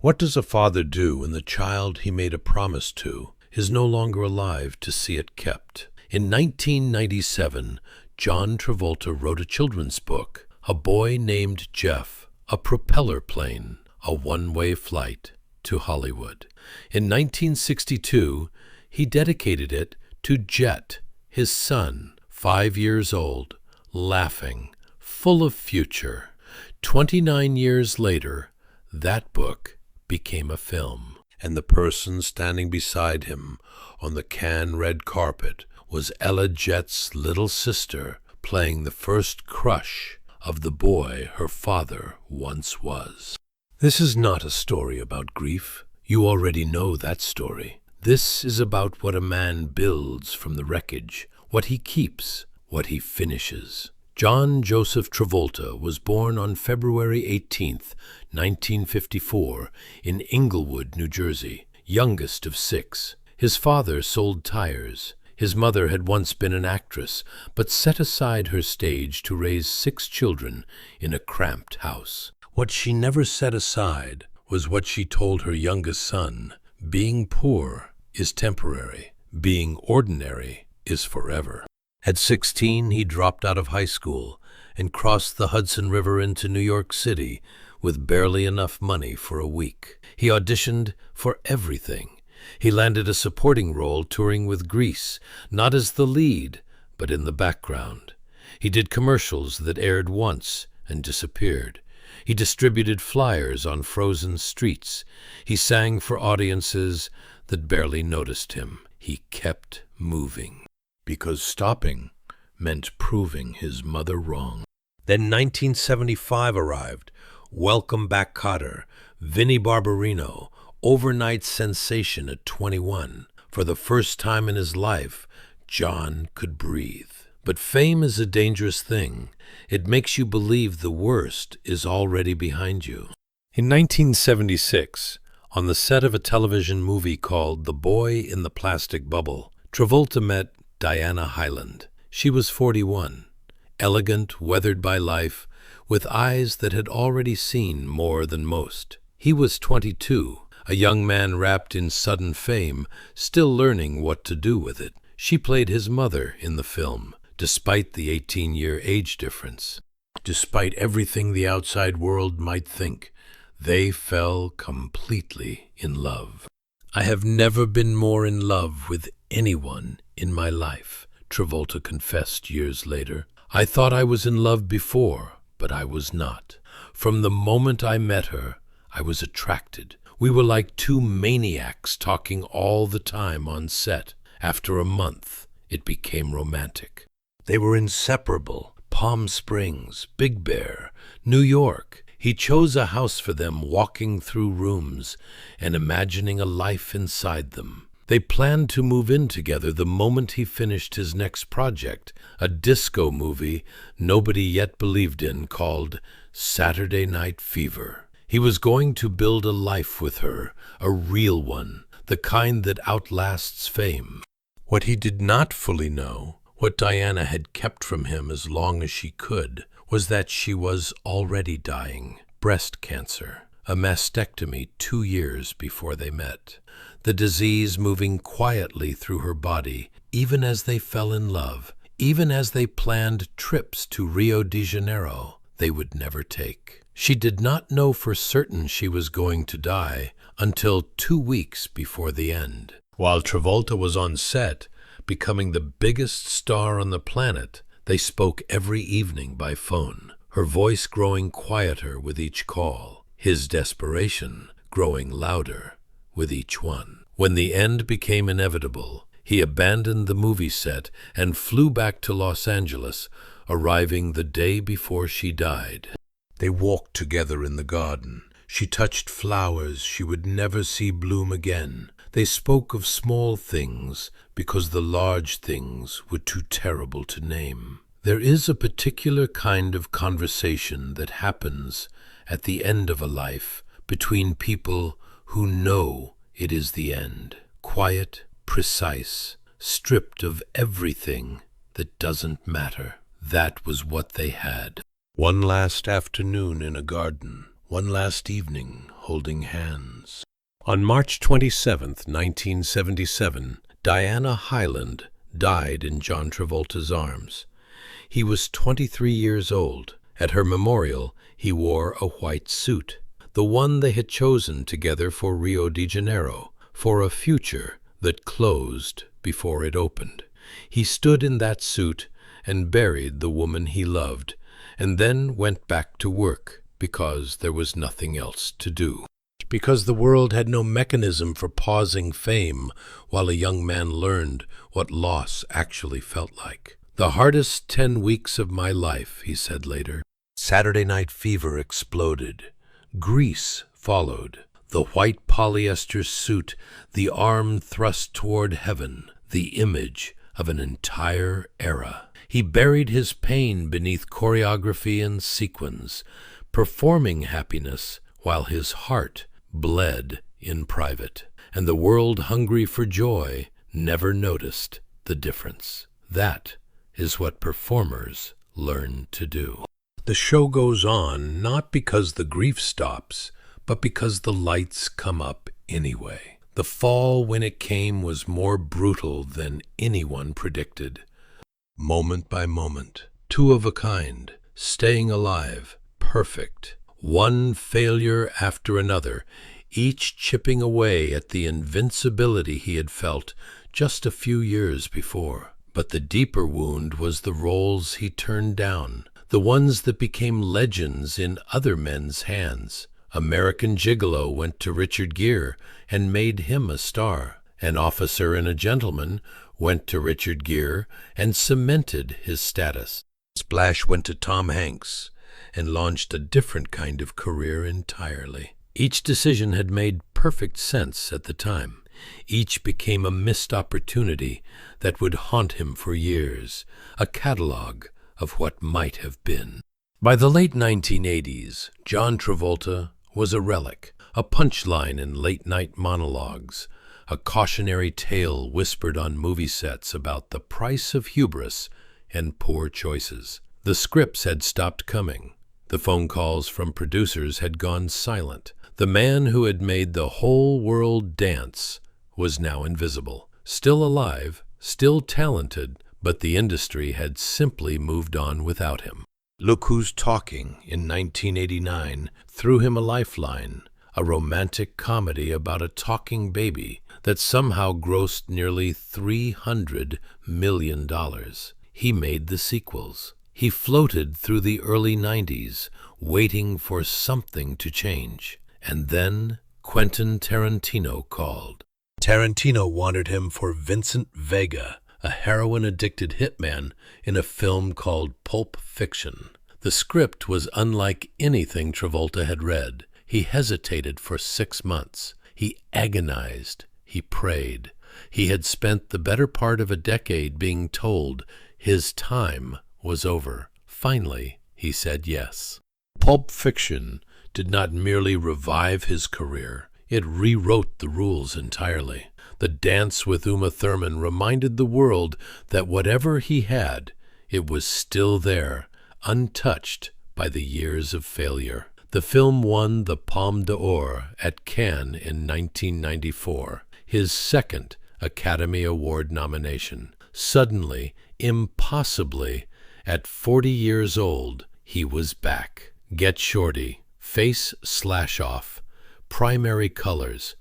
What does a father do when the child he made a promise to is no longer alive to see it kept? In 1997, John Travolta wrote a children's book, A Boy Named Jeff, a propeller plane, a one-way flight to Hollywood. In 1962, he dedicated it to Jet, his son, 5 years old, laughing, full of future. 29 years later, that book became a film, and the person standing beside him on the Cannes red carpet was Ella Jet's little sister, playing the first crush of the boy her father once was. This is not a story about grief. You already know that story. This is about what a man builds from the wreckage, what he keeps, what he finishes. John Joseph Travolta was born on February 18th, 1954, in Inglewood, New Jersey, youngest of 6. His father sold tires. His mother had once been an actress, but set aside her stage to raise 6 children in a cramped house. What she never set aside was what she told her youngest son: being poor is temporary, being ordinary is forever. At 16, he dropped out of high school and crossed the Hudson River into New York City with barely enough money for a week. He auditioned for everything. He landed a supporting role touring with Grease, not as the lead, but in the background. He did commercials that aired once and disappeared. He distributed flyers on frozen streets. He sang for audiences that barely noticed him. He kept moving, because stopping meant proving his mother wrong. Then 1975 arrived. Welcome Back, Kotter, Vinnie Barbarino, overnight sensation at 21. For the first time in his life, John could breathe. But fame is a dangerous thing. It makes you believe the worst is already behind you. In 1976, on the set of a television movie called The Boy in the Plastic Bubble, Travolta met Diana Hyland. She was 41, elegant, weathered by life, with eyes that had already seen more than most. He was 22, a young man wrapped in sudden fame, still learning what to do with it. She played his mother in the film, despite the 18-year age difference. Despite everything the outside world might think, they fell completely in love. I have never been more in love with anyone in my life, Travolta confessed years later. I thought I was in love before, but I was not. From the moment I met her, I was attracted. We were like 2 maniacs talking all the time on set. After a month, it became romantic. They were inseparable. Palm Springs, Big Bear, New York. He chose a house for them, walking through rooms and imagining a life inside them. They planned to move in together the moment he finished his next project, a disco movie nobody yet believed in called Saturday Night Fever. He was going to build a life with her, a real one, the kind that outlasts fame. What he did not fully know, what Diana had kept from him as long as she could, was that she was already dying. Breast cancer, a mastectomy 2 years before they met. The disease moving quietly through her body, even as they fell in love, even as they planned trips to Rio de Janeiro they would never take. She did not know for certain she was going to die until 2 weeks before the end. While Travolta was on set, becoming the biggest star on the planet, they spoke every evening by phone, her voice growing quieter with each call, his desperation growing louder with each one. When the end became inevitable, he abandoned the movie set and flew back to Los Angeles, arriving the day before she died. They walked together in the garden. She touched flowers she would never see bloom again. They spoke of small things because the large things were too terrible to name. There is a particular kind of conversation that happens at the end of a life between people who know it is the end. Quiet, precise, stripped of everything that doesn't matter. That was what they had. One last afternoon in a garden, One Last Evening, Holding Hands. On March 27, 1977, Diana Hyland died in John Travolta's arms. He was 23 years old. At her memorial, he wore a white suit, the one they had chosen together for Rio de Janeiro, for a future that closed before it opened. He stood in that suit and buried the woman he loved, and then went back to work because there was nothing else to do. Because the world had no mechanism for pausing fame while a young man learned what loss actually felt like. "The hardest 10 weeks of my life," he said later. Saturday Night Fever exploded. Grease followed. The white polyester suit, the arm thrust toward heaven, the image of an entire era. He buried his pain beneath choreography and sequins, performing happiness while his heart bled in private. And the world hungry for joy never noticed the difference. That is what performers learn to do. The show goes on not because the grief stops, but because the lights come up anyway. The fall, when it came, was more brutal than anyone predicted. Moment by moment, two of a kind, staying alive, perfect, one failure after another, each chipping away at the invincibility he had felt just a few years before. But the deeper wound was the roles he turned down, the ones that became legends in other men's hands. American Gigolo went to Richard Gere and made him a star. An Officer and a Gentleman went to Richard Gere and cemented his status. Splash went to Tom Hanks and launched a different kind of career entirely. Each decision had made perfect sense at the time. Each became a missed opportunity that would haunt him for years, a catalog of what might have been. By the late 1980s, John Travolta was a relic, a punchline in late-night monologues, a cautionary tale whispered on movie sets about the price of hubris and poor choices. The scripts had stopped coming. The phone calls from producers had gone silent. The man who had made the whole world dance was now invisible. Still alive, still talented, but the industry had simply moved on without him. Look Who's Talking in 1989 threw him a lifeline, a romantic comedy about a talking baby that somehow grossed nearly $300 million. He made the sequels. He floated through the early 90s, waiting for something to change. And then Quentin Tarantino called. Tarantino wanted him for Vincent Vega, a heroin-addicted hitman in a film called Pulp Fiction. The script was unlike anything Travolta had read. He hesitated for 6 months. He agonized. He prayed. He had spent the better part of a decade being told his time was over. Finally, he said yes. Pulp Fiction did not merely revive his career. It rewrote the rules entirely. The dance with Uma Thurman reminded the world that whatever he had, it was still there, untouched by the years of failure. The film won the Palme d'Or at Cannes in 1994, his second Academy Award nomination. Suddenly, impossibly, at 40 years old, he was back. Get Shorty, Face Slash Off, primary colors,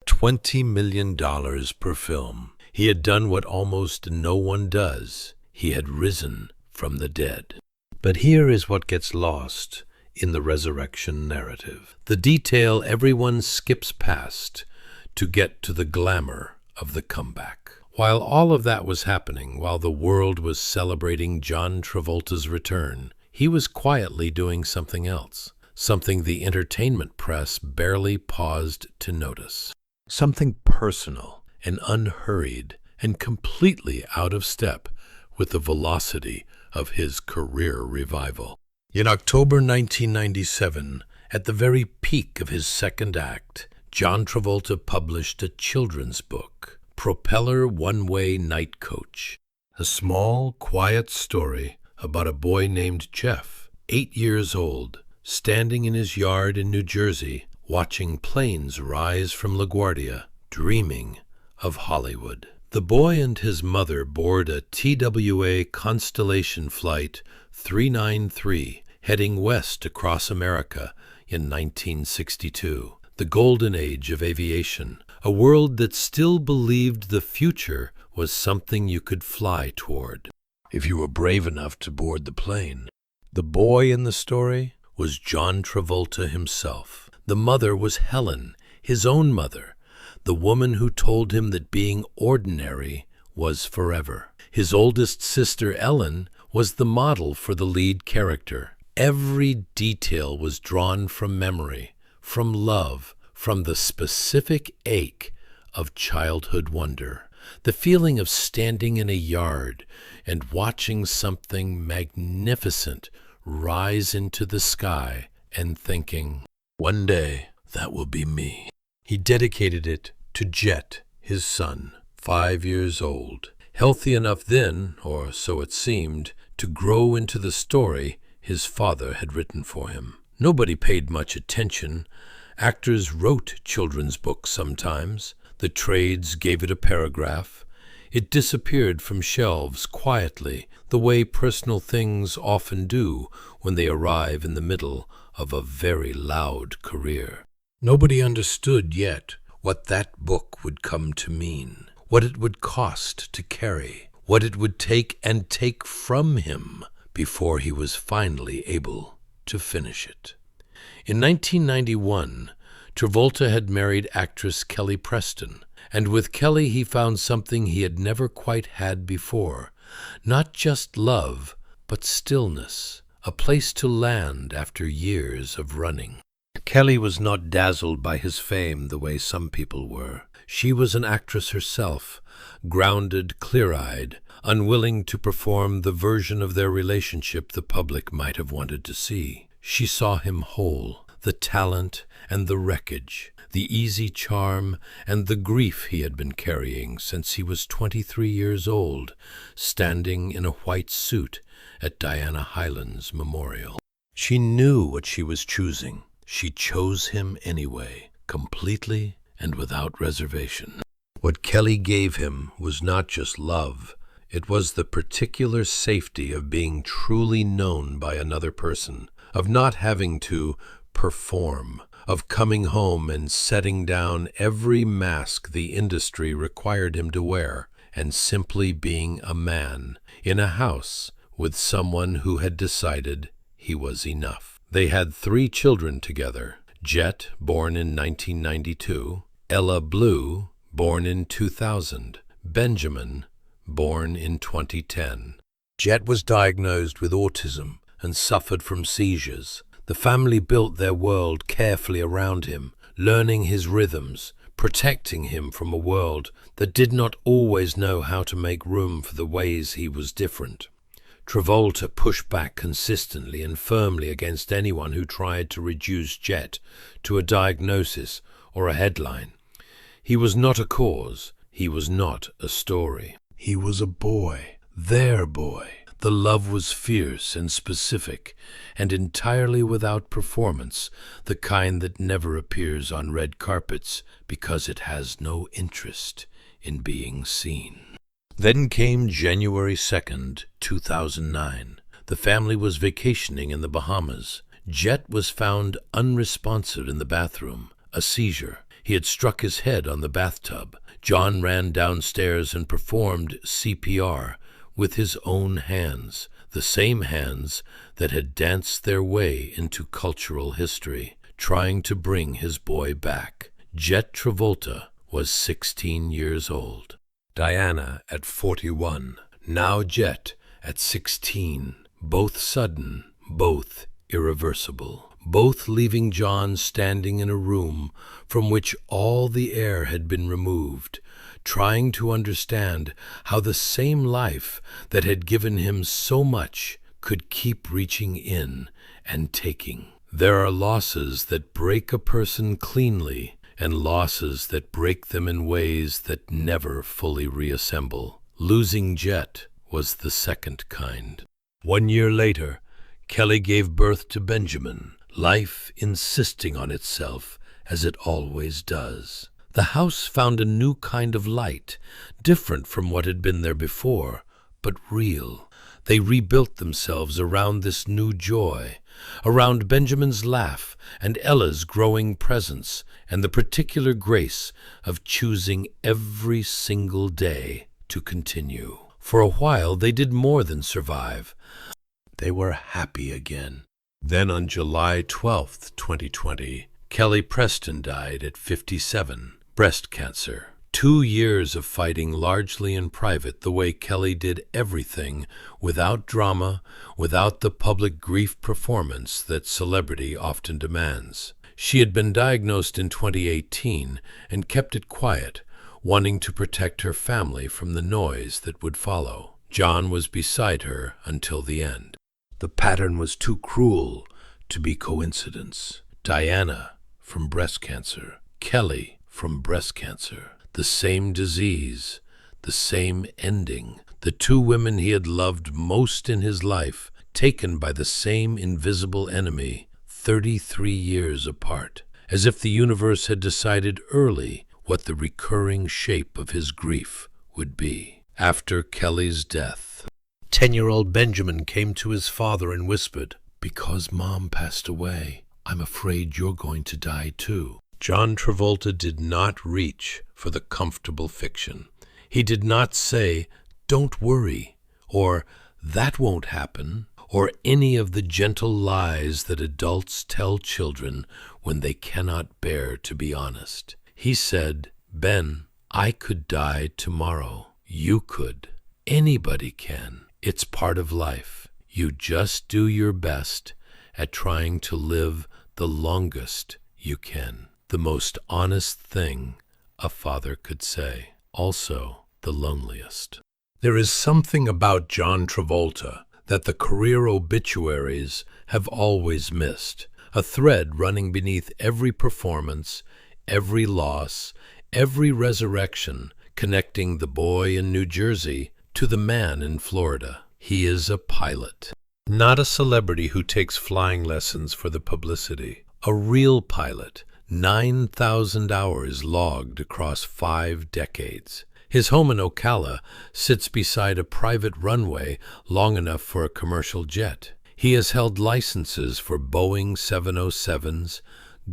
$20 million per film. He had done what almost no one does. He had risen from the dead. But here is what gets lost in the resurrection narrative. The detail everyone skips past to get to the glamour of the comeback. While all of that was happening, while the world was celebrating John Travolta's return, he was quietly doing something else, something the entertainment press barely paused to notice. Something personal and unhurried and completely out of step with the velocity of his career revival. In October 1997, at the very peak of his second act, John Travolta published a children's book, Propeller One-Way Night Coach, a small, quiet story about a boy named Jeff, 8 years old, standing in his yard in New Jersey, watching planes rise from LaGuardia, dreaming of Hollywood. The boy and his mother board a TWA Constellation Flight 393 heading west across America in 1962. The golden age of aviation, a world that still believed the future was something you could fly toward, if you were brave enough to board the plane. The boy in the story was John Travolta himself. The mother was Helen, his own mother, the woman who told him that being ordinary was forever. His oldest sister, Ellen, was the model for the lead character. Every detail was drawn from memory, from love, from the specific ache of childhood wonder. The feeling of standing in a yard and watching something magnificent rise into the sky and thinking, one day that will be me. He dedicated it to Jet, his son, 5 years old, healthy enough then, or so it seemed, to grow into the story his father had written for him. Nobody paid much attention. Actors wrote children's books sometimes. The trades gave it a paragraph. It disappeared from shelves quietly, the way personal things often do when they arrive in the middle of a very loud career. Nobody understood yet what that book would come to mean, what it would cost to carry, what it would take from him before he was finally able to finish it. In 1991, Travolta had married actress Kelly Preston, and with Kelly he found something he had never quite had before, not just love, but stillness, a place to land after years of running. Kelly was not dazzled by his fame the way some people were. She was an actress herself, grounded, clear-eyed, unwilling to perform the version of their relationship the public might have wanted to see. She saw him whole, the talent and the wreckage, the easy charm and the grief he had been carrying since he was 23 years old, standing in a white suit at Diana Hyland's memorial. She knew what she was choosing. She chose him anyway, completely and without reservation. What Kelly gave him was not just love. It was the particular safety of being truly known by another person, of not having to perform, of coming home and setting down every mask the industry required him to wear, and simply being a man in a house with someone who had decided he was enough. They had 3 children together: Jet, born in 1992, Ella Blue, born in 2000, Benjamin, born in 2010. Jet was diagnosed with autism and suffered from seizures. The family built their world carefully around him, learning his rhythms, protecting him from a world that did not always know how to make room for the ways he was different. Travolta pushed back consistently and firmly against anyone who tried to reduce Jet to a diagnosis or a headline. He was not a cause. He was not a story. He was a boy, their boy. The love was fierce and specific, and entirely without performance, the kind that never appears on red carpets because it has no interest in being seen. Then came January 2nd, 2009. The family was vacationing in the Bahamas. Jet was found unresponsive in the bathroom, a seizure. He had struck his head on the bathtub. John ran downstairs and performed CPR with his own hands, the same hands that had danced their way into cultural history, trying to bring his boy back. Jet Travolta was 16 years old. Diana at 41, now Jet at 16, both sudden, both irreversible, both leaving John standing in a room from which all the air had been removed, trying to understand how the same life that had given him so much could keep reaching in and taking. There are losses that break a person cleanly, and losses that break them in ways that never fully reassemble. Losing Jet was the second kind. 1 year later, Kelly gave birth to Benjamin, life insisting on itself as it always does. The house found a new kind of light, different from what had been there before, but real. They rebuilt themselves around this new joy, around Benjamin's laugh and Ella's growing presence, and the particular grace of choosing every single day to continue. For a while, they did more than survive. They were happy again. Then on July 12th, 2020, Kelly Preston died at 57, breast cancer. 2 years of fighting largely in private, the way Kelly did everything, without drama, without the public grief performance that celebrity often demands. She had been diagnosed in 2018 and kept it quiet, wanting to protect her family from the noise that would follow. John was beside her until the end. The pattern was too cruel to be coincidence. Diana from breast cancer, Kelly from breast cancer. The same disease, the same ending. The 2 women he had loved most in his life, taken by the same invisible enemy, 33 years apart. As if the universe had decided early what the recurring shape of his grief would be. After Kelly's death, 10-year-old Benjamin came to his father and whispered, "Because Mom passed away, I'm afraid you're going to die too." John Travolta did not reach for the comfortable fiction. He did not say, "Don't worry," or "That won't happen," or any of the gentle lies that adults tell children when they cannot bear to be honest. He said, "Ben, I could die tomorrow. You could. Anybody can. It's part of life. You just do your best at trying to live the longest you can." The most honest thing a father could say. Also, the loneliest. There is something about John Travolta that the career obituaries have always missed. A thread running beneath every performance, every loss, every resurrection, connecting the boy in New Jersey to the man in Florida. He is a pilot. Not a celebrity who takes flying lessons for the publicity. A real pilot. 9,000 hours logged across 5 decades. His home in Ocala sits beside a private runway long enough for a commercial jet. He has held licenses for Boeing 707s,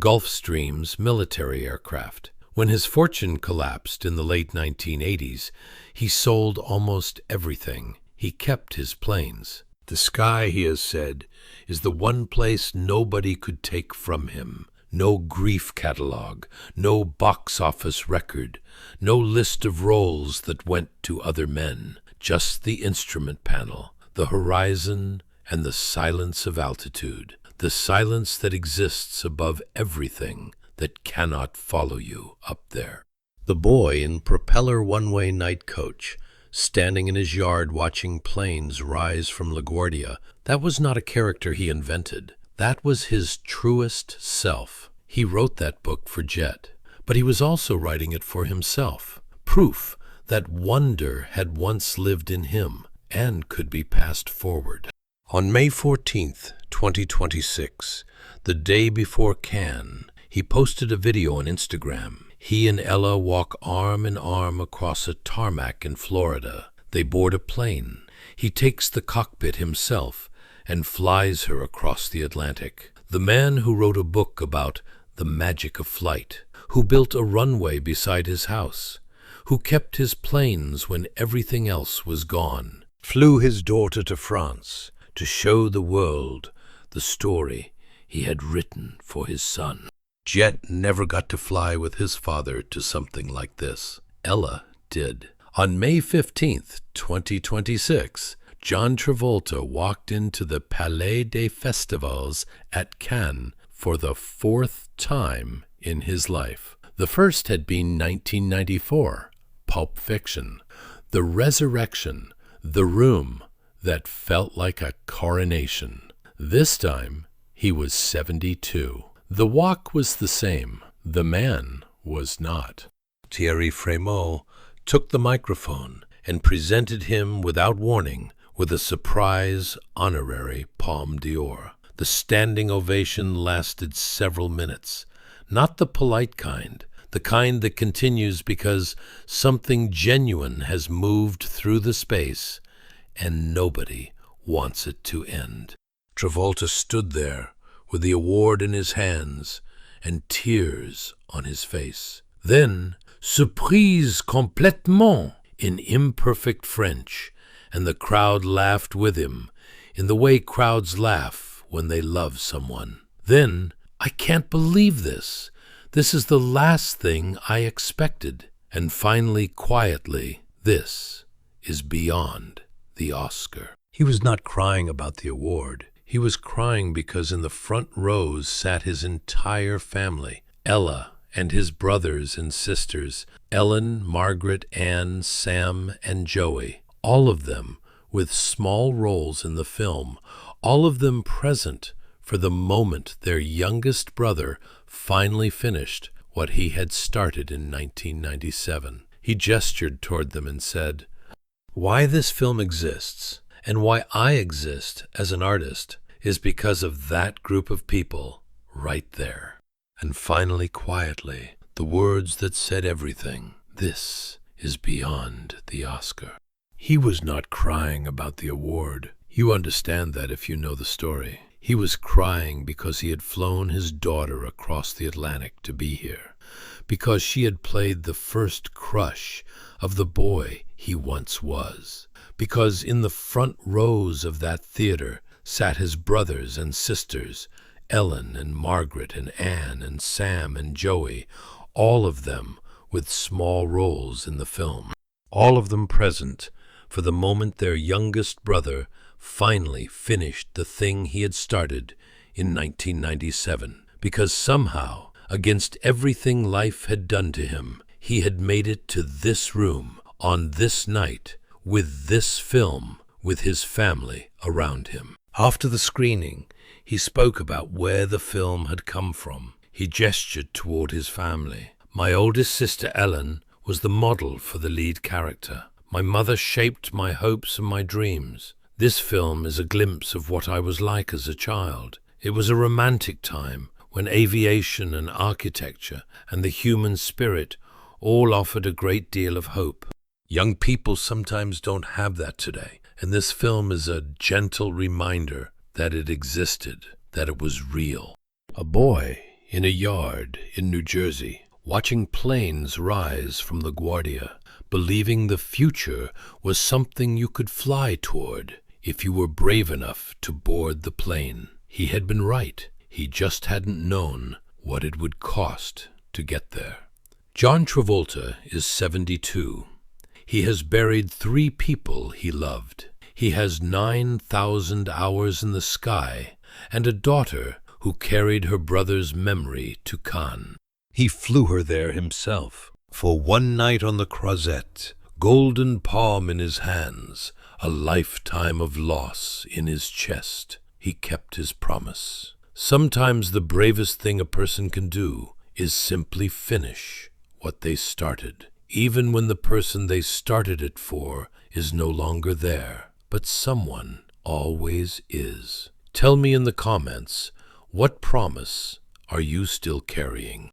Gulfstreams, military aircraft. When his fortune collapsed in the late 1980s, he sold almost everything. He kept his planes. The sky, he has said, is the one place nobody could take from him. No grief catalog, no box office record, no list of roles that went to other men, just the instrument panel, the horizon, and the silence of altitude, the silence that exists above everything that cannot follow you up there. The boy in propeller one-way night coach, standing in his yard watching planes rise from LaGuardia, that was not a character he invented. That was his truest self. He wrote that book for Jet, but he was also writing it for himself. Proof that wonder had once lived in him and could be passed forward. On May 14th, 2026, the day before Cannes, he posted a video on Instagram. He and Ella walk arm in arm across a tarmac in Florida. They board a plane. He takes the cockpit himself and flies her across the Atlantic. The man who wrote a book about the magic of flight, who built a runway beside his house, who kept his planes when everything else was gone, flew his daughter to France to show the world the story he had written for his son. Jet never got to fly with his father to something like this. Ella did. On May 15th, 2026, John Travolta walked into the Palais des Festivals at Cannes for the 4th time in his life. The first had been 1994, Pulp Fiction. The resurrection, the room that felt like a coronation. This time, he was 72. The walk was the same. The man was not. Thierry Frémaux took the microphone and presented him without warning with a surprise honorary Palme d'Or. The standing ovation lasted several minutes. Not the polite kind, the kind that continues because something genuine has moved through the space and nobody wants it to end. Travolta stood there with the award in his hands and tears on his face. Then, surprise complètement, in imperfect French, and the crowd laughed with him in the way crowds laugh when they love someone. Then, I can't believe this. This is the last thing I expected. And finally, quietly, this is beyond the Oscar. He was not crying about the award. He was crying because in the front rows sat his entire family. Ella and his brothers and sisters, Ellen, Margaret, Anne, Sam, and Joey, all of them with small roles in the film, all of them present for the moment their youngest brother finally finished what he had started in 1997. He gestured toward them and said, "Why this film exists, and why I exist as an artist, is because of that group of people right there." And finally, quietly, the words that said everything, "This is beyond the Oscar." He was not crying about the award. You understand that if you know the story. He was crying because he had flown his daughter across the Atlantic to be here, because she had played the first crush of the boy he once was, because in the front rows of that theater sat his brothers and sisters, Ellen and Margaret and Anne and Sam and Joey, all of them with small roles in the film, all of them present for the moment their youngest brother finally finished the thing he had started in 1997, because somehow, against everything life had done to him, he had made it to this room on this night with this film, with his family around him. After the screening, he spoke about where the film had come from. He gestured toward his family. "My oldest sister Ellen was the model for the lead character. My mother shaped my hopes and my dreams. This film is a glimpse of what I was like as a child. It was a romantic time when aviation and architecture and the human spirit all offered a great deal of hope. Young people sometimes don't have that today, and this film is a gentle reminder that it existed, that it was real." A boy in a yard in New Jersey, watching planes rise from LaGuardia, believing the future was something you could fly toward if you were brave enough to board the plane. He had been right. He just hadn't known what it would cost to get there. John Travolta is 72. He has buried 3 people he loved. He has 9,000 hours in the sky and a daughter who carried her brother's memory to Cannes. He flew her there himself for one night on the Croisette, golden palm in his hands, a lifetime of loss in his chest. He kept his promise. Sometimes the bravest thing a person can do is simply finish what they started, even when the person they started it for is no longer there. But someone always is. Tell me in the comments, what promise are you still carrying?